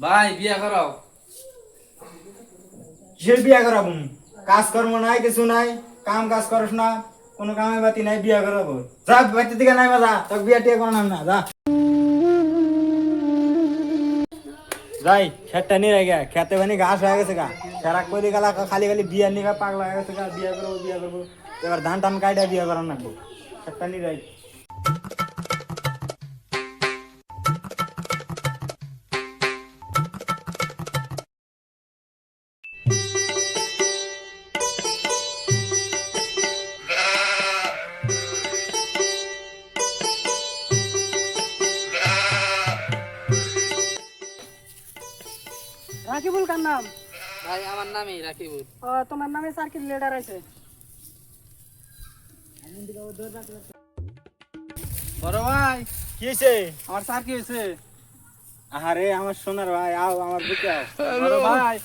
ভাই বিয়া করাও। কিসের বিয়া করাবো? কাজ কর্ম নাই, কিছু নাই, কাম কাজ করস না, কোনো কামে বাতি নাই, বিয়া করাবো? যা বাড়িতে দিকে নাই, যা, তোকে বিয়া টিয়া করালাম না, যা। যাই খেতটা নিয়ে গে, খেতে বানি ঘাস হয়ে গেছে গা, সারাক করে গেলা খালি খালি বিয়া নিয়ে পাগলা হয়ে গেছে গা, বিয়া করবো বিয়া করবো, এবার ধান টান কাইটা বিয়া করার নাকবো, খেতটা নিয়ে যাই। রাকিবুল কার নাম? ভাই আমার নামই রাকিবুল। তোমার নামে সার্কিট লিডার আছে। বড় ভাই কি হয়েছে? আমার স্যার কি হয়েছে? আরে আমার সোনার ভাই, আও আমার বুকে আও। বড় ভাই